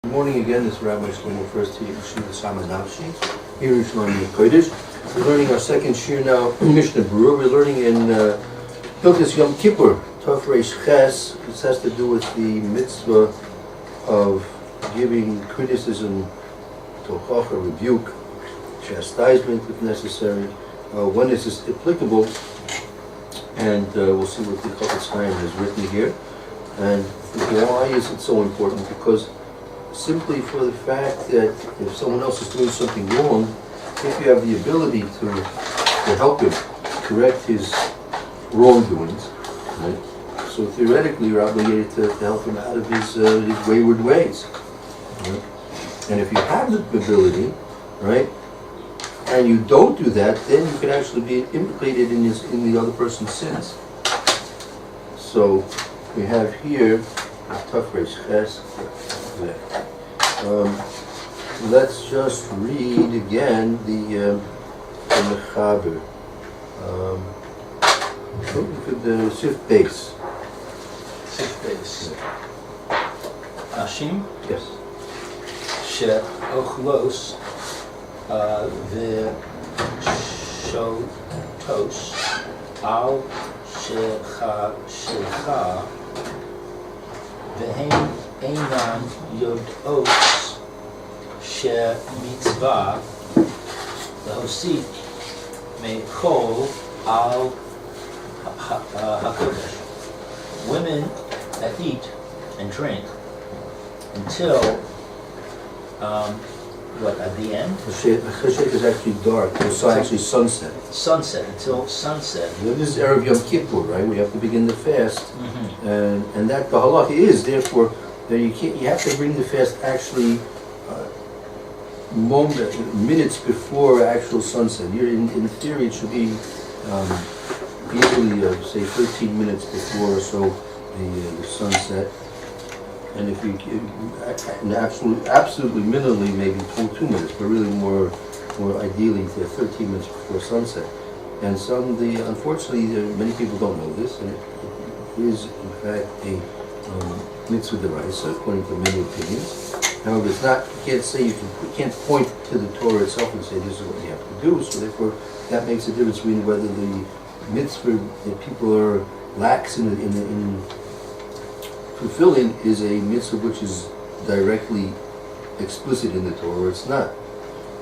Good morning again. This is Rabbi Shlomo first to Yeshiva Tsama Nafshi, Yerushalyim, HaKodesh. We're learning our second shir now, Mishna Berura. We're learning in Hilchos Yom Kippur, Tov Reish Ches. This has to do with the mitzvah of giving criticism, tochacha, rebuke, chastisement if necessary. When is this applicable? And we'll see what the HaKodesh has written here. And why is it so important? Because simply for the fact that if someone else is doing something wrong, if you have the ability to help him correct his wrongdoings, right? So theoretically you're obligated to help him out of his wayward ways. Right? And if you have the ability, right, and you don't do that, then you can actually be implicated in the other person's sins. So we have here Tov Reish Ches. Let's just read again the Mechaber. Look at the Sif base. Sif base. Ashim? Yes. She'ochlos ve'shotos al shecha ve'hem einan yod'os she'mitzvah l'hosit me'kol al HaKodesh. Women that eat and drink until at the end? Cheshek is actually dark. It's actually sunset. Sunset, until sunset. This is Erev Yom Kippur, right? We have to begin the fast. Mm-hmm. And that the halacha is, therefore, that you have to bring the fast actually minutes before actual sunset. In theory, it should be easily, say, 13 minutes before or so the sunset. And if you absolutely minimally, maybe 2 minutes, but really more ideally 13 minutes before sunset. And unfortunately, many people don't know this, and it is in fact a mitzvah deraisa, according to many opinions. However, it's not. You can't point to the Torah itself and say this is what you have to do. So therefore, that makes a difference between whether the mitzvah that people are lax in fulfilling is a mitzvah which is directly explicit in the Torah, or it's not.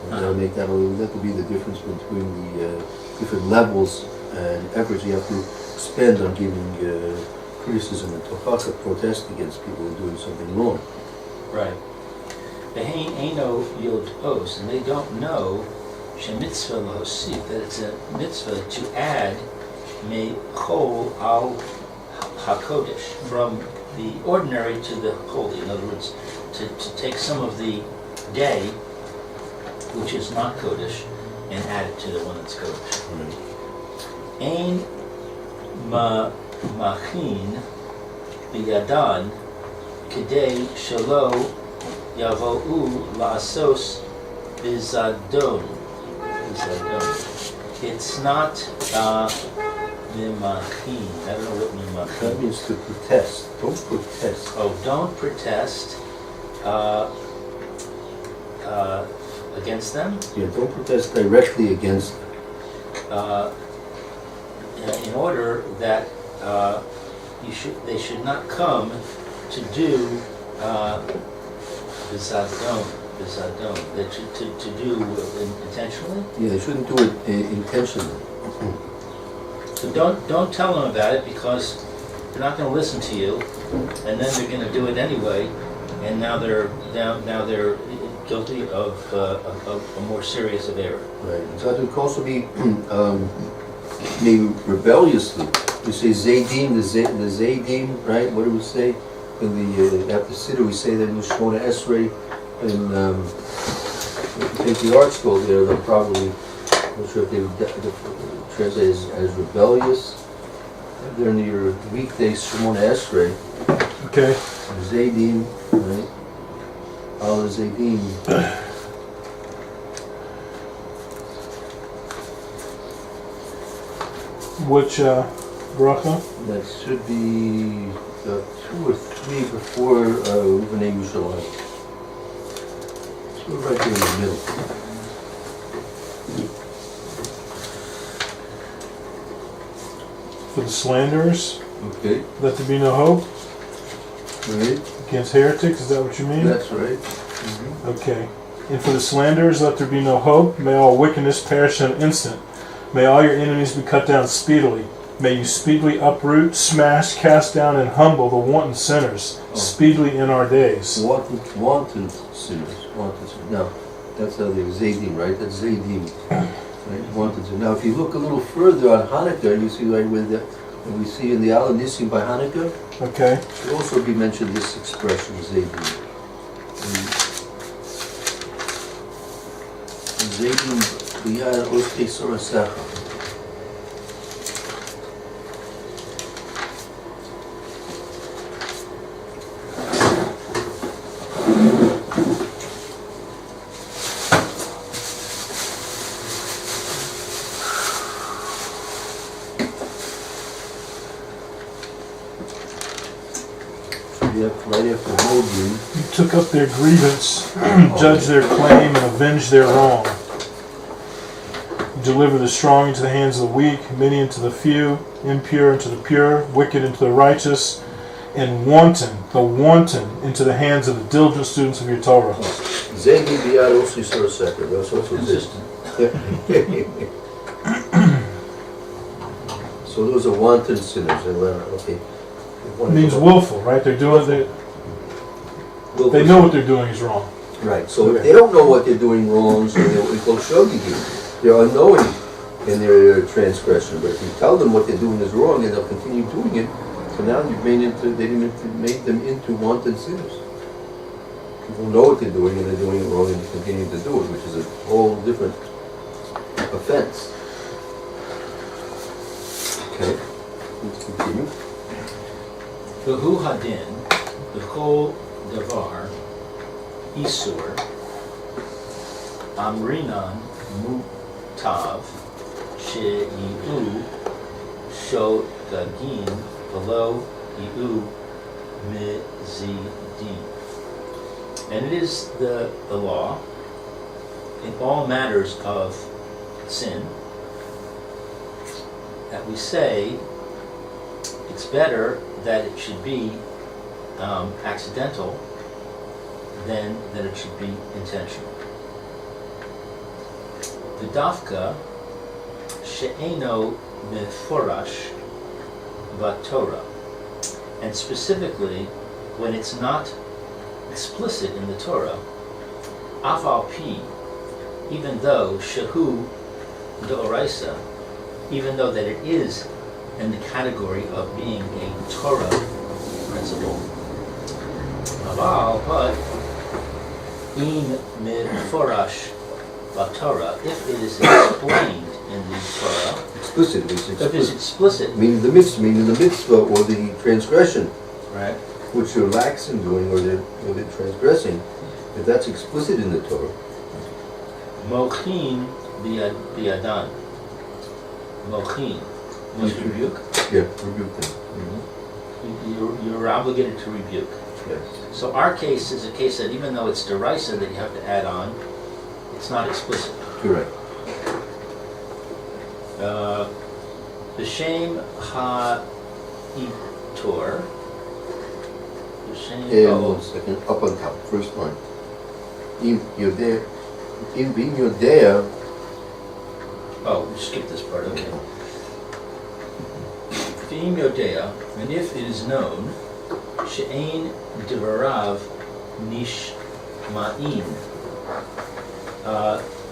And that would be the difference between the different levels and efforts you have to spend on giving criticism and tochacha, protest against people who are doing something wrong. Right. Behein eino yod'os, and they don't know shemitzvah l'hosif, that it's a mitzvah to add me'kol al HaKodesh, from the ordinary to the holy. In other words, to take some of the day, which is not Kodesh, and add it to the one that's Kodesh. Ein machin biyadan kedei shelo yavo'u la'asos bizadon. It's not Mimachin. I don't know what Mimachin. That means to protest. Don't protest. Oh, don't protest against them? Yeah, don't protest directly against them. In order that they should not come to do bizadon, to do intentionally? Yeah, they shouldn't do it intentionally. So don't tell them about it, because they're not going to listen to you, and then they're going to do it anyway, and now they're guilty of a more serious of error. Right. So it could also be maybe rebelliously. We say zaydim, the zaydim, right? What do we say in the after Siddur? We say that in the Shmona Esrei, and if you take the art school there, they'll probably, I'm not sure if they would translate as rebellious. During your weekdays, Shemona Esrei. Okay. Zaydim, right? Al Zaydim. Which bracha? That should be 2 or 3 before Yerushalyim. We're right here in the middle. For the slanderers, Okay, let there be no hope right, against heretics. Is that what you mean? that's right. Okay. And for the slanderers, let there be no hope. May all wickedness perish in an instant. May all your enemies be cut down speedily. May you speedily uproot, smash, cast down, and humble the wanton sinners speedily in our days. Wanton sinners. Now, that's how they're Zadim, right? That's Zadim. Right? Wanton sinners. Now, if you look a little further on Hanukkah, you see right when we see in the Al Nissim by Hanukkah, Okay. should also be mentioned this expression, Zadim. Zadim b'yad oste sorasecha. Right after Molding. You took up their grievance, judged their claim, and avenged their wrong. You deliver the strong into the hands of the weak, many into the few, impure into the pure, wicked into the righteous, and wanton into the hands of the diligent students of your Torah. Zadim b'yad oste sorasecha. That's also this. Consistent. So those are wanton sinners. Okay. It means willful, right? They're doing they know what they're doing is wrong. Right. So if they don't know what they're doing wrong, so we call shogigi. They're unknowing in their transgression. But if you tell them what they're doing is wrong, and they'll continue doing it, so now you've made them into wanton sinners. People know what they're doing, and they're doing it wrong, and they continue to do it, which is a whole different offense. Okay. Let's continue. V'hu hadin, b'chol davar, isur, amrinan mutav, she'iu, shogagin, below iu mizidin. And it is the law in all matters of sin that we say it's better that it should be accidental than that it should be intentional. V'dafka she'eno meforash v'Torah, and specifically when it's not explicit in the Torah, af al pi, even though shehu d'oraisa, even though that it is in the category of being a Torah principle. Aval, but in meforash v'Torah, if it is explained in the Torah, Explicitly. if it's explicit, Meaning the mitzvah or the transgression, right? which you're lax in doing or they're transgressing, if that's explicit in the Torah. Mochin biadan. Mochin. Must rebuke? Yeah, rebuke them. You're obligated to rebuke. Yes. So our case is a case that even though it's derisa that you have to add on, it's not explicit. Correct. B'shem ha-itor. And 1 second, up on top, first line. Im yodea. Oh, we skipped this part, okay. V'im yodea, and if it is known, she'ein devarav nishma'in,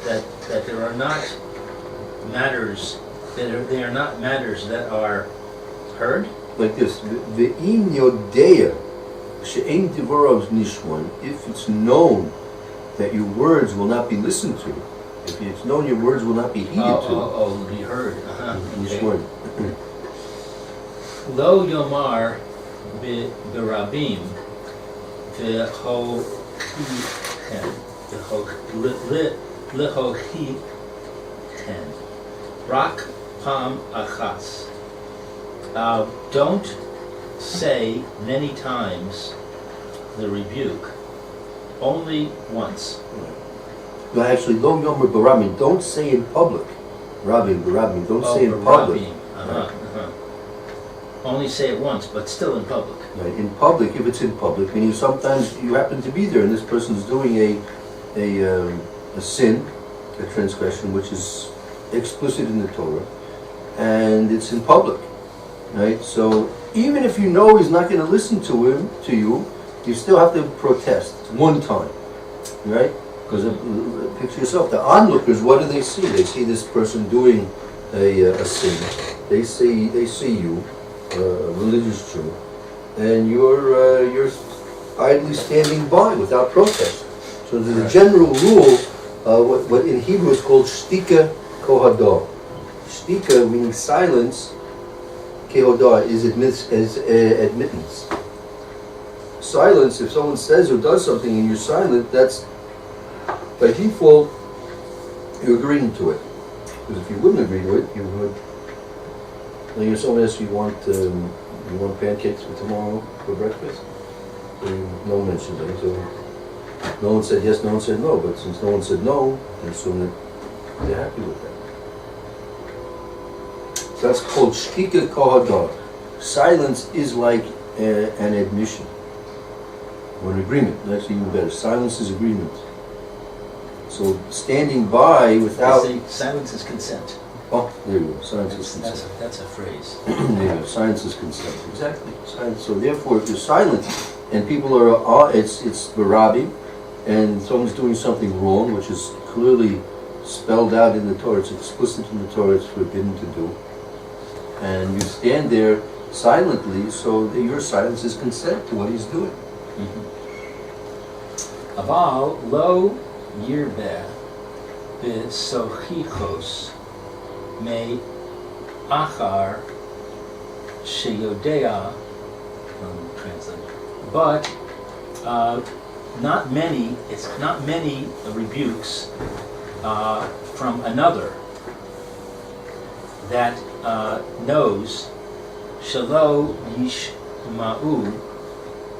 that there are not matters, they are not matters that are heard. Like this, Ve'im yodea, she'ein divorav nishman, if it's known that your words will not be listened to, if it's known your words will not be heeded will be heard. Nishman. Lo yomar b'rabim v'chohichen, v'chohichen, rak pam achas. Don't say many times the rebuke, only once. No, actually, lo yomer barabim. Don't say in public. Barabim. Don't say in public. Only say it once, but still in public. Right. In public, if it's in public, meaning sometimes you happen to be there and this person's doing a sin, a transgression, which is explicit in the Torah, and it's in public, right? So even if you know he's not going to listen to you, you still have to protest one time, right? Because picture yourself, the onlookers, what do they see? They see this person doing a sin. They see you, a religious Jew, and you're idly standing by without protest. So there's a general rule, what in Hebrew is called shtika kohadah. Shtika, meaning silence, kehodah, is admittance. Silence, if someone says or does something and you're silent, that's by default, you're agreeing to it. Because if you wouldn't agree to it, you would. Like if someone asks you want pancakes for tomorrow for breakfast, so no one mentioned it. So no one said yes, no one said no. But since no one said no, I assume that they're happy with that. So that's called shtika kohadah. Silence is like an admission or an agreement. That's even better. Silence is agreement. So standing by without... They say silence is consent. Oh, there you go. Silence is consent. That's a phrase. There you go. Silence is consent. Exactly. Silence. So therefore, if you're silent and people are, it's barabi, and someone's doing something wrong, which is clearly spelled out in the Torah, it's explicit in the Torah, it's forbidden to do, and you stand there silently, so that your silence is consent to what he's doing. Aval lo yirbeh b'sochichos me achar sheyodea, translate, but not many rebukes from another that knows shelo yishma'u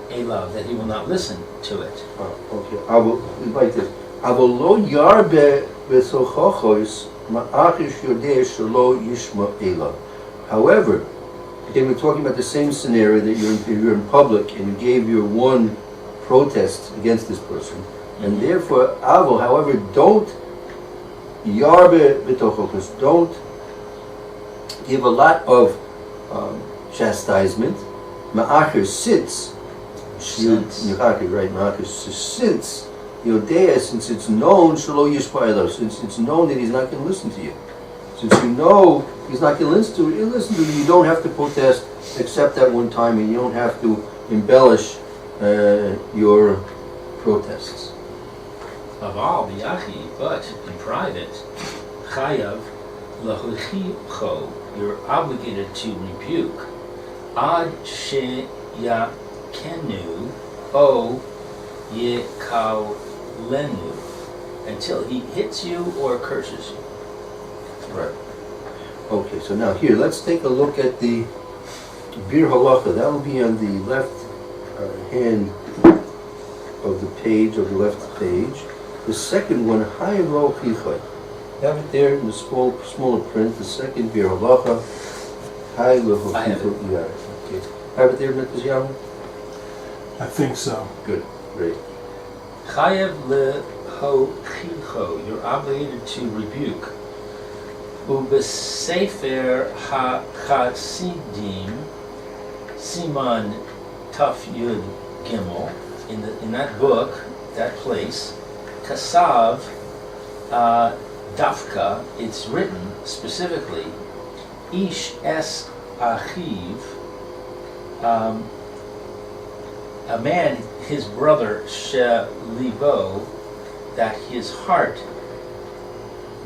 elav, that he will not listen to it. Okay, I will invite this. Aval lo yarbe b'sochichos ma'achish yodeh shelo yishma elav. However, again, we're talking about the same scenario that you're in public and you gave your one protest against this person, and therefore, Avo, however, don't yarbe b'tochokos, don't give a lot of chastisement. Ma'achir sits, right? Ma'achir sits yodea, since it's known shelo yishpa, since it's known that he's not going to listen to you. Since you know he's not going to listen to you, you don't have to protest except that one time, and you don't have to embellish your protests. Aval b'yachi, but in private, chayav lahuchicho, you're obligated to rebuke. Ad she yakenu o yekalenu, until he hits you or curses you. Right. Okay, so now here, let's take a look at the Bir Halacha. That will be on the left hand of the page, of the left page. The second one, Hayim Lo Chichai. Have it there in the smaller print. The second Bir Halacha, Hayim Lo Chichai. Yeah. Okay. Have it there, Mr. Yahweh? I think so. Good, great. Chayav lehochicho, you're obligated to rebuke. Ubesefer ha-chasidim, Siman Taf Yud Gimel, in that book, that place, Kasav Dafka, it's written specifically, Ish es achiv, a man, his brother, Shelibo, that his heart,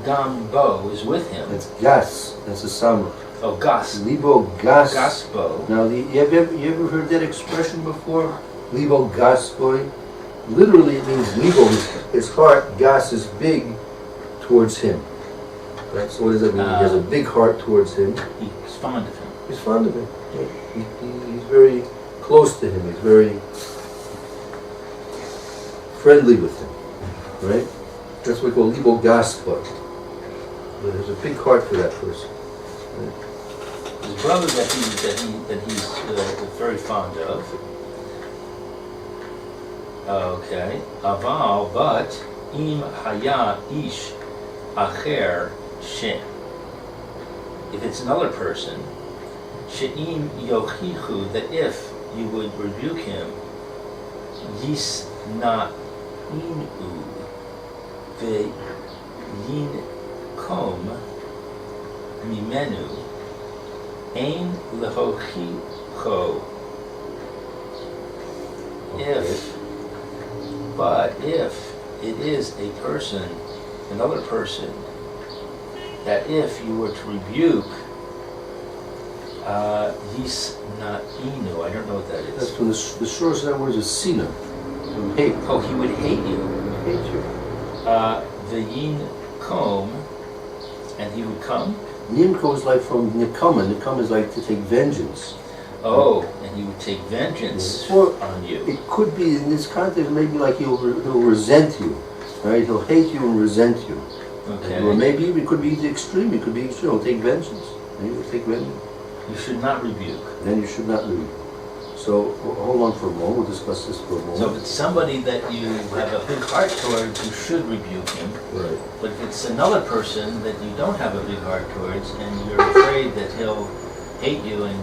Gambo, is with him. That's gas. That's a Tsama. Oh, gas. Libo gas. Gasbo. Now, you ever heard that expression before? Libo gasboy. Literally, it means libo. His heart, gas is big towards him. Right. So what does that mean? He has a big heart towards him. He's fond of him. He's fond of him. He's very close to him. He's very friendly with him. Right. That's what we call libo gaspa. There's a big heart for that person. His brother that he's very fond of. Okay. Aval, but im haya ish acher she. If it's another person, she'im yochichu, that if you would rebuke him, yis na inu ve yin kom mimenu ein lehochicho. But if it is a person, another person, that if you were to rebuke, yis na inu, I don't know what that is. That's from the source of that word is sina, from hate. Oh, he would hate you. Hate you. The yin kom, and he would come. Nimko is like from nikama. Nikama is like to take vengeance. Oh, and he would take vengeance Or on you. it could be in this context, maybe like he'll resent you, right? He'll hate you and resent you. Okay. Or maybe it could be the extreme. It could be extreme. He'll take vengeance. And he will take vengeance. You should not rebuke. Then you should not read. So hold on for a moment. We'll discuss this for a moment. So if it's somebody that you have a big heart towards, you should rebuke him. Right. But if it's another person that you don't have a big heart towards, and you're afraid that he'll hate you and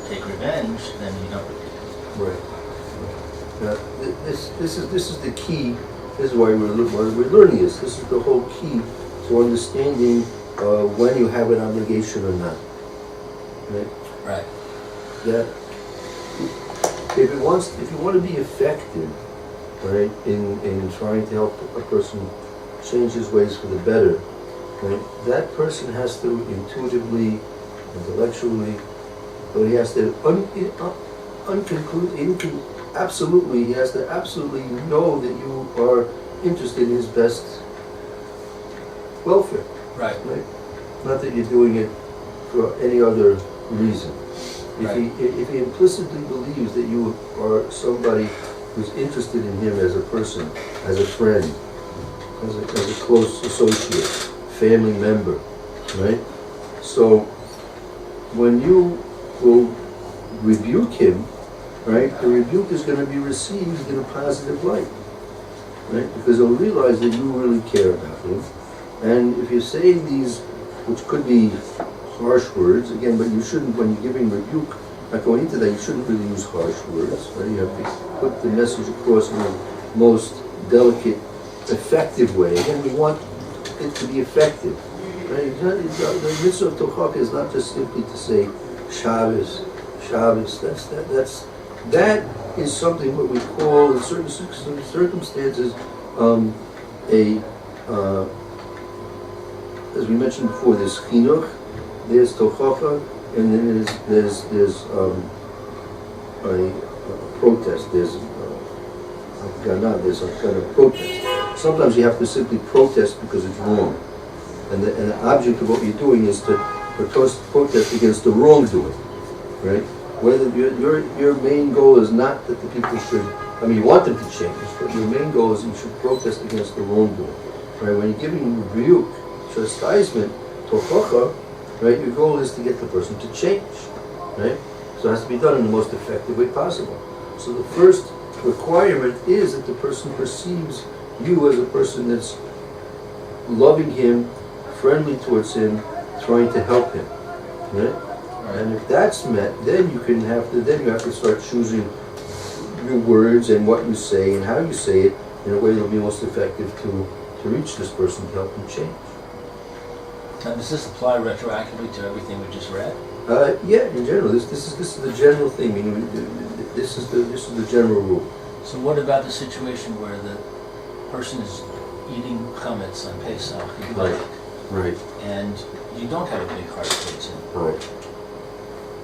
take revenge, then you don't rebuke him. Right. This is the key. This is why we're learning this. This is the whole key to understanding when you have an obligation or not. Right. Right. That if you want to be effective, right, in trying to help a person change his ways for the better, right, that person has to intuitively, intellectually, but he has to he has to absolutely know that you are interested in his best welfare. Right. Right? Not that you're doing it for any other reason. Right. If he implicitly believes that you are somebody who's interested in him as a person, as a friend, as a close associate, family member, right? So when you will rebuke him, right, the rebuke is going to be received in a positive light, right? Because he'll realize that you really care about him. And if you're saying these, which could be harsh words, again, but you shouldn't, when you're giving rebuke, not going into that, you shouldn't really use harsh words, right? You have to put the message across in the most delicate, effective way. Again, we want it to be effective, right? The mitzvah of Tochaka is not just simply to say Shabbos. That is something what we call in certain circumstances as we mentioned before, there's chinuch, there's tochacha, and then there's a protest. There's a kind of protest. Sometimes you have to simply protest because it's wrong, and the object of what you're doing is to protest against the wrongdoing, right? Whether your main goal is not that the people should, I mean, you want them to change, but your main goal is you should protest against the wrongdoing, right? When you're giving rebuke, chastisement, tochacha, right, your goal is to get the person to change, right? So it has to be done in the most effective way possible. So the first requirement is that the person perceives you as a person that's loving him, friendly towards him, trying to help him, right? And if that's met, then you have to start choosing your words and what you say and how you say it in a way that'll be most effective to reach this person to help him change. Now, does this apply retroactively to everything we just read? Yeah, in general, this is the general thing. I mean, this is the general rule. So what about the situation where the person is eating chametz on Pesach, Right. and you don't have a big heart towards him, Right.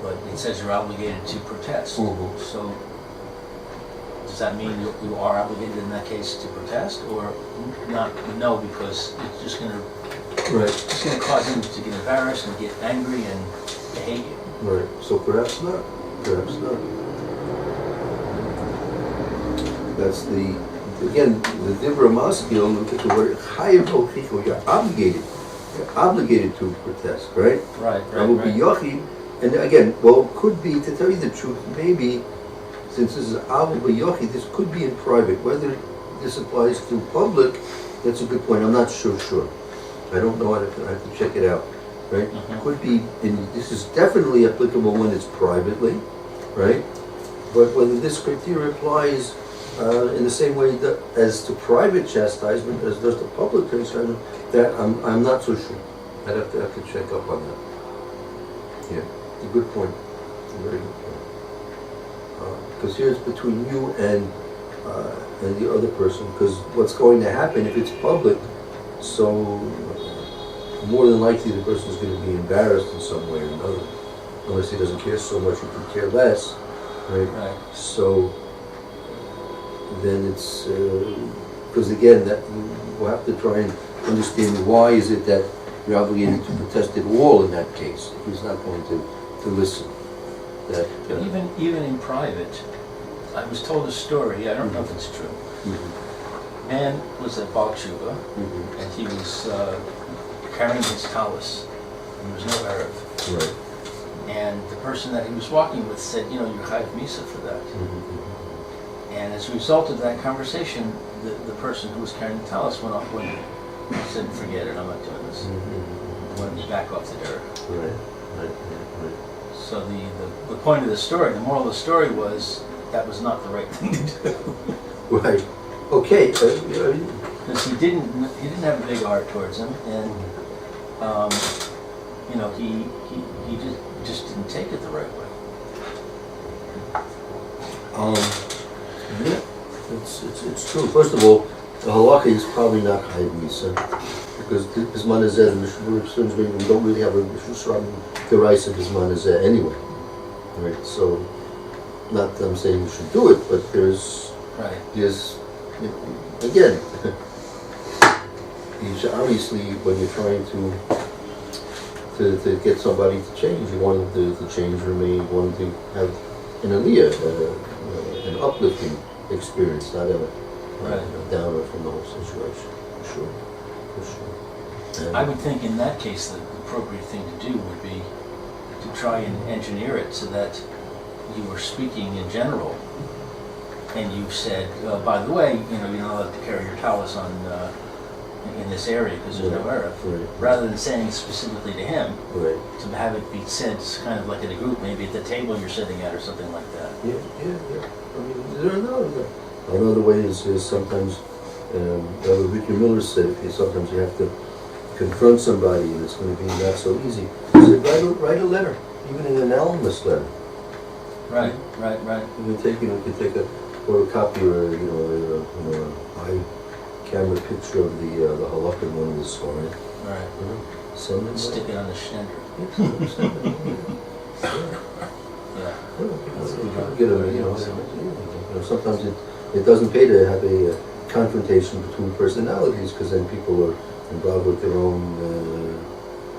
but it says you're obligated to protest. Mhm. So does that mean you are obligated in that case to protest, or not? No, because it's just going to cause him to get embarrassed and get angry and to hate you. Right. So perhaps not. Perhaps not. That's the again, the Dibra Maskil, look at the word Chayev Ochicho, you're obligated to protest, right? Right, I will be Yochid, and again, well, could be, to tell you the truth, maybe, since this is Avu B'Yochid, this could be in private. Whether this applies to public, that's a good point. I'm not sure. I don't know. I have to check it out, right? Could be, this is definitely applicable when it's privately, right? But whether this criteria applies in the same way as to private chastisement as does to public chastisement, that I'm not so sure. I'd have to check up on that. Yeah, it's a good point. It's a very good point. Because here it's between you and the other person. Because what's going to happen if it's public, so more than likely the person is going to be embarrassed in some way or another, unless he doesn't care so much, he could care less, right? So then it's because again that we'll have to try and understand why is it that you're obligated to protest it all in that case if he's not going to listen. That even in private, I was told a story. I don't know if it's true. Man was at Baal Tshuva, and he was carrying his talus. There was no Erev. Right. And the person that he was walking with said, you're Chayav Misa for that. And as a result of that conversation, the person who was carrying the talus went off winning. He said, forget it, I'm not doing this. Went back off the dirt. Right. So the point of the story, the moral of the story was that was not the right thing to do. Right. Okay. Because he didn't have a big heart towards him, and he just didn't take it the right way. Yeah, it's true. First of all, the halacha is probably not Chayav Misa because Bisman Hazeh and we don't really have a Deraisa of Bisman Hazeh anyway. Right. So, not that I'm saying you should do it, but there's again. You should, obviously, when you're trying to get somebody to change, you want them to change or maybe you want them to have an aliyah, an uplifting experience, not a downer from the whole situation. For sure. And I would think in that case the appropriate thing to do would be to try and engineer it so that you were speaking in general, and you said, by the way, you're not allowed to carry your talus on in this area because there's no Erev. Right. Rather than saying it specifically to him, right. to have it be said kind of like in a group, maybe at the table you're sitting at or something like that. Yeah. I mean, there are another way is sometimes, Victor Miller said, sometimes you have to confront somebody and it's going to be not so easy. He said, write a letter, even an anonymous letter. Right. You can take a photocopy or a high camera picture of the halakha in one of the stories. Right. Send it. Stick it on the shender. Sometimes it doesn't pay to have a confrontation between personalities because then people are involved with their own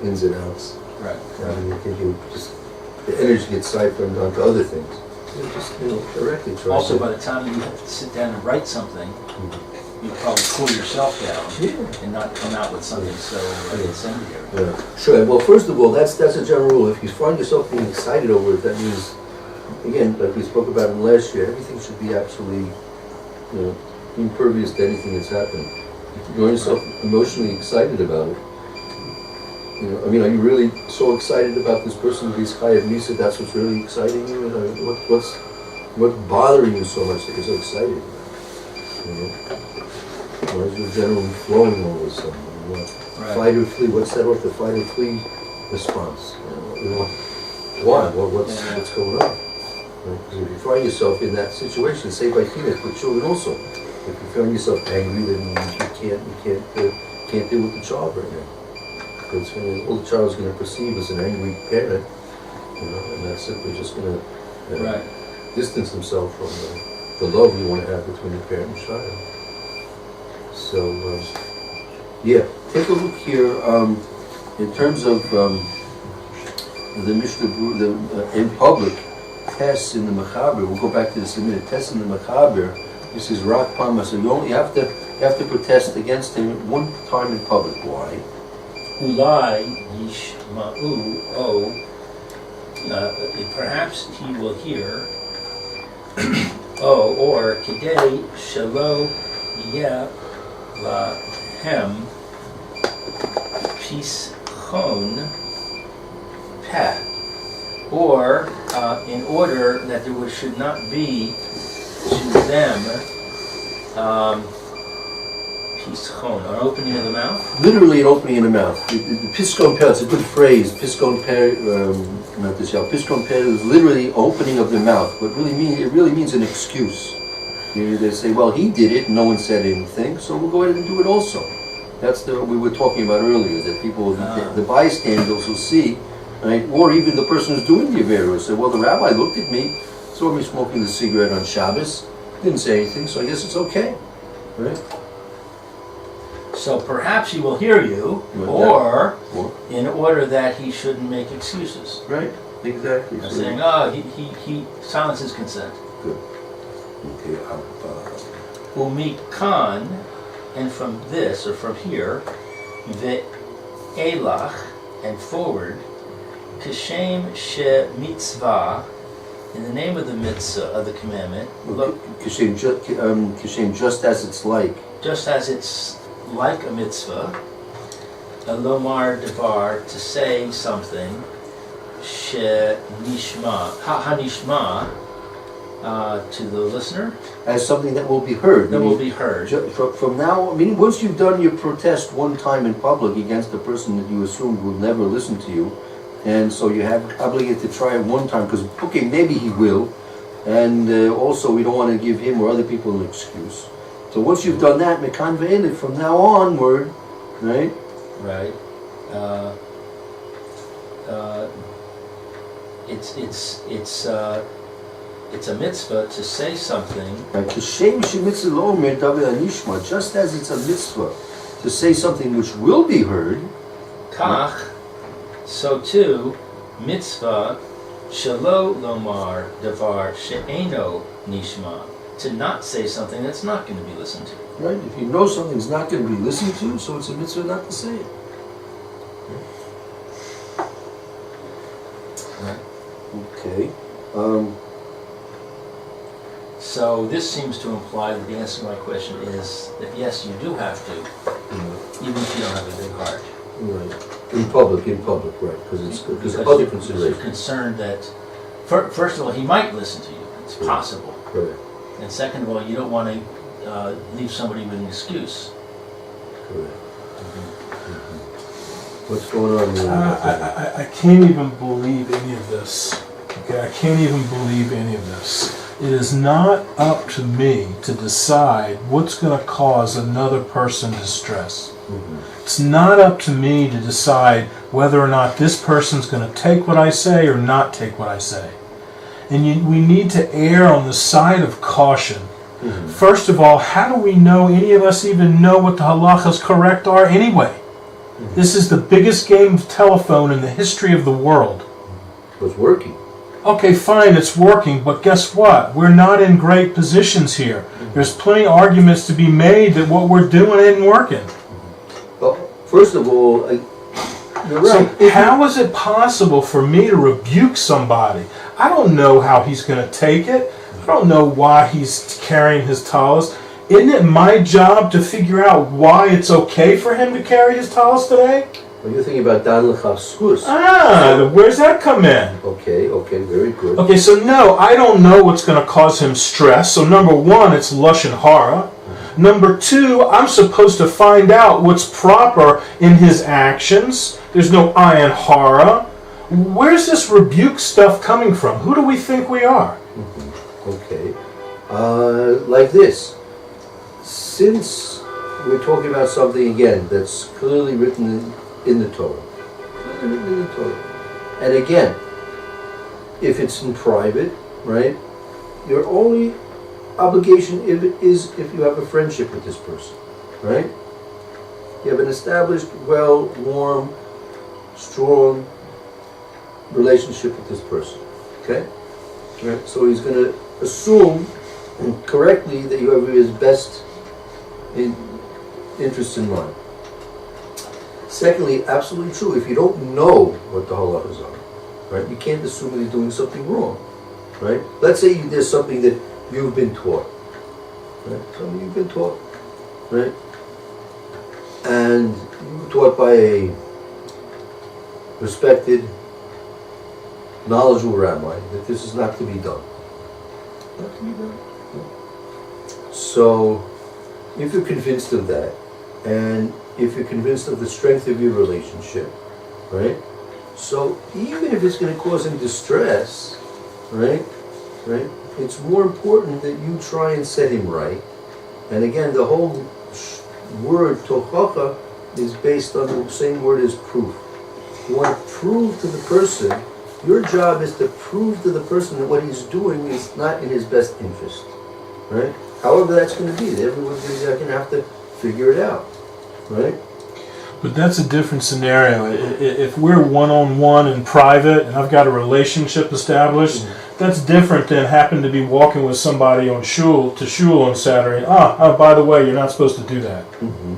ins and outs. Right. I mean, the energy gets siphoned onto other things. Just directly try. Also, by the time you have to sit down and write something, you probably cool yourself down and not come out with something so incendiary. Yeah. Sure. Well, first of all, that's a general rule. If you find yourself being excited over it, that means, again, like we spoke about in last year, everything should be absolutely, impervious to anything that's happened. If you find yourself emotionally excited about it, are you really so excited about this person who is Chayav Misa? That's what's really exciting you? What's bothering you so much that you're so excited? Or is your generally flowing all of a sudden? Fight or flee? What's that with the fight or flee response? Why? What's going on? Because if you find yourself in that situation, say by chinuch with children also, if you find yourself angry, then you can't deal with the child right now. Because all the child is going to perceive as an angry parent, and that's simply just going to distance himself from the love you want to have between the parent and child. So, take a look here in terms of the Mishna, in public tests in the Mechaber. We'll go back to this in a minute. Tests in the Mechaber. This is Rak Pama, so you have to protest against him one time in public. Why? Ulai yishma'u o. Perhaps he will hear. Or kidei shelo yeh lahem pischon peh. Or in order that there should not be to them pischon, an opening of the mouth? Literally an opening in the mouth. The piskon peh, it's a good phrase. Piskon peh, piskon peh is literally opening of the mouth, but it really means an excuse. They say, well, he did it, no one said anything, so we'll go ahead and do it also. That's what we were talking about earlier, that people, the bystanders will see, right? Or even the person who's doing the Berura say, well, the rabbi looked at me, saw me smoking the cigarette on Shabbos, didn't say anything, so I guess it's okay, right? So perhaps he will hear you, or in order that he shouldn't make excuses. Right, exactly. Saying, he silences consent. Good. Okay, Umikan, and from this, or from here, the elach, and forward, kashem she mitzvah, in the name of the mitzvah, of the commandment, kashem, just as it's like. Just as it's like a mitzvah, a lomar devar, to say something, she nishma, ha-nishma, to the listener. As something that will be heard. That will be heard. From now, once you've done your protest one time in public against a person that you assumed will never listen to you, and so you have obligated to try it one time, because, okay, maybe he will, and also we don't want to give him or other people an excuse. So once you've done that, mekan ve'elif, from now onward, right? Right. It's a mitzvah to say something. Just as it's a mitzvah to say something which will be heard. Kach, so too, mitzvah shelo lomar davar she'eno nishma, to not say something that's not going to be listened to. Right? If you know something's not going to be listened to, so it's a mitzvah not to say it. Right. Okay. So this seems to imply that the answer to my question is that yes, you do have to, even if you don't have a big heart. Right. In public, right? Because other considerations. You're concerned that, first of all, he might listen to you. It's possible. Correct. And second of all, you don't want to leave somebody with an excuse. Correct. What's going on here? I can't even believe any of this. Okay, I can't even believe any of this. It is not up to me to decide what's going to cause another person distress. It's not up to me to decide whether or not this person's going to take what I say or not take what I say. And we need to err on the side of caution. First of all, how do we know, any of us even know what the halachas correct are anyway? This is the biggest game of telephone in the history of the world. It's working. Okay, fine, it's working, but guess what? We're not in great positions here. There's plenty of arguments to be made that what we're doing isn't working. Well, first of all, you're right. So how is it possible for me to rebuke somebody? I don't know how he's going to take it. I don't know why he's carrying his talis. Isn't it my job to figure out why it's okay for him to carry his talis today? Well, you're thinking about Dan L'Chafskus. Where's that come in? Okay, very good. Okay, so no, I don't know what's going to cause him stress. So number one, it's Lashon Hara. Number two, I'm supposed to find out what's proper in his actions. There's no ayin hara. Where's this rebuke stuff coming from? Who do we think we are? Okay. Like this. Since we're talking about something again that's clearly written in the Torah. And again, if it's in private, right, your only obligation is if you have a friendship with this person, right? You have an established, well, warm, strong relationship with this person, okay? Right? So he's going to assume correctly, that you have his best interests in mind. Secondly, absolutely true, if you don't know what the halachas are, right, you can't assume that he's doing something wrong, right? Let's say there's something that you've been taught, right? Something you've been taught, right? And you were taught by a respected, knowledgeable rabbi that this is not to be done. Not to be done. So, if you're convinced of that, and if you're convinced of the strength of your relationship, right? So even if it's going to cause him distress, right? It's more important that you try and set him right. And again, the whole word tochacha is based on the same word as proof. You want to prove to the person, your job is to prove to the person that what he's doing is not in his best interest, right? However that's going to be, everyone's going to have to figure it out, right? But that's a different scenario. If we're one-on-one in private and I've got a relationship established, that's different than happen to be walking with somebody on shul on Saturday. Oh, by the way, you're not supposed to do that. Mm-hmm.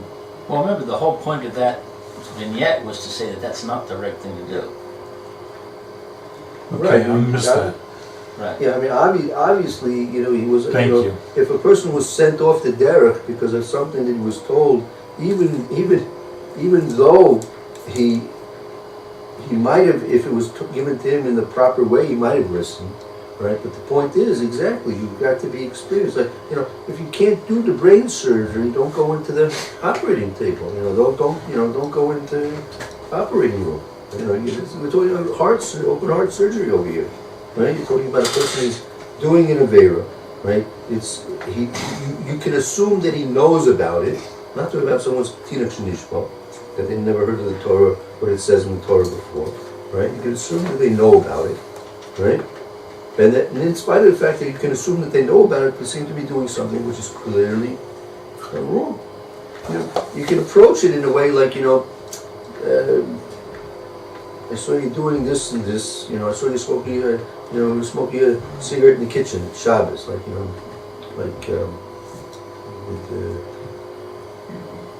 Well, remember, the whole point of that vignette was to say that that's not the right thing to do. Okay, Right. I missed that. Right. Yeah, I mean, obviously, he was. Thank you. If a person was sent off the derech because of something that he was told, even though he might have, if it was given to him in the proper way, he might have listened, right? But the point is, exactly, you've got to be experienced. Like, if you can't do the brain surgery, don't go into the operating table. Don't go into the operating room. We're talking about open heart surgery over here, right? You're talking about a person who's doing an avera, right? You can assume that he knows about it. Not talking about someone's tinuk shenishpa, that they never heard of the Torah, what it says in the Torah before, right? You can assume that they know about it, right? And in spite of the fact that you can assume that they know about it, they seem to be doing something which is clearly wrong. You can approach it in a way like, I saw you doing this and this, I saw you smoking a cigarette in the kitchen, Shabbos,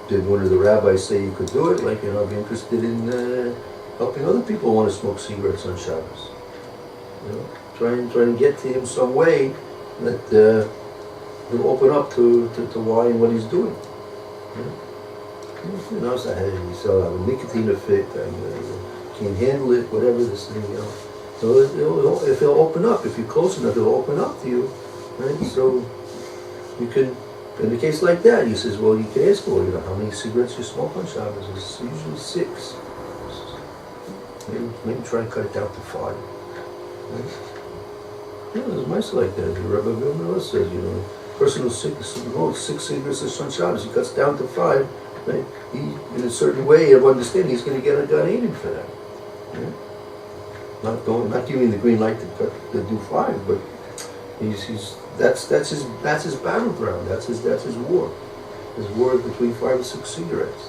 did one of the rabbis say you could do it? I'd be interested in helping other people who want to smoke cigarettes on Shabbos. Try and get to him some way that he'll open up to why and what he's doing. So hey, he's a nicotine effect, and can't handle it, whatever this thing, So if he'll open up, if you're close enough, he'll open up to you, right? So you can. In a case like that, he says, well, you can ask, how many cigarettes you smoke on Shabbos? It's usually 6. Maybe try and cut it down to 5. Right? There's mice like that. The Rebbe Berura says, a person who's smokes 6 cigarettes on Shabbos, he cuts down to 5. Right? He, in a certain way of understanding, he's going to get a Gan Eden for that. Right? Not giving the green light to do 5, but that's his battleground. That's his war. His war between 5 and 6 cigarettes.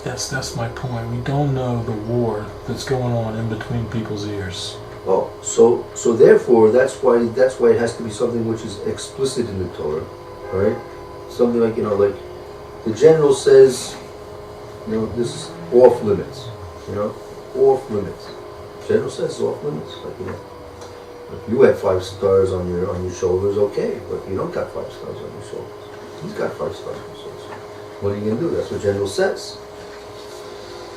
Yes, that's my point. We don't know the war that's going on in between people's ears. Oh, so therefore, that's why it has to be something which is explicit in the Torah, right? Something like like the general says, this is off limits, off limits. General says it's off limits, If you had 5 stars on your shoulders, okay, but you don't got 5 stars on your shoulders. He's got 5 stars on his shoulders. What are you going to do? That's what general says.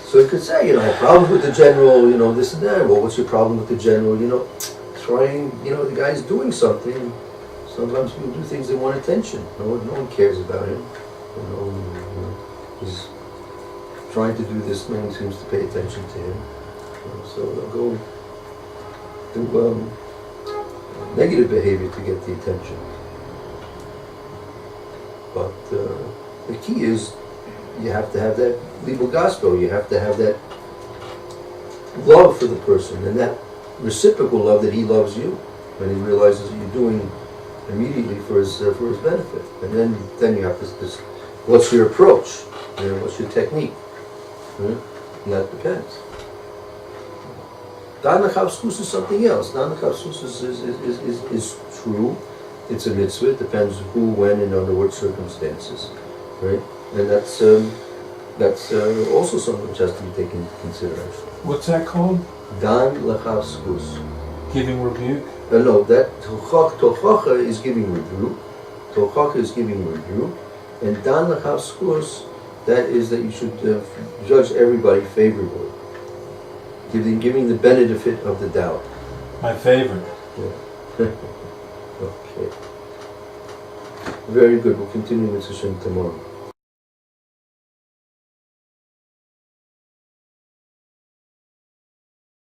So you could say, problems with the general, this and that. Well, what's your problem with the general? Trying, the guy's doing something. Sometimes people do things they want attention. No one cares about him. He's trying to do this, no one seems to pay attention to him. So they'll go do negative behavior to get the attention. But the key is you have to have that legal gospel. You have to have that love for the person and that reciprocal love that he loves you, when he realizes that you're doing immediately for his benefit. And then you have to what's your approach? What's your technique? And that depends. Danach Havskus is something else. Danach Havskus is true, it's a mitzvah. It depends who, when, and under what circumstances, right? And that's also something which has to be taken into consideration. What's that called? Dan lachaskus. Giving rebuke? No, that tochacha is giving rebuke. Tochacha is giving rebuke. And dan lachaskus, that is that you should judge everybody favorably. Giving the benefit of the doubt. My favorite. Yeah. Okay. Very good. We'll continue with Hashem tomorrow.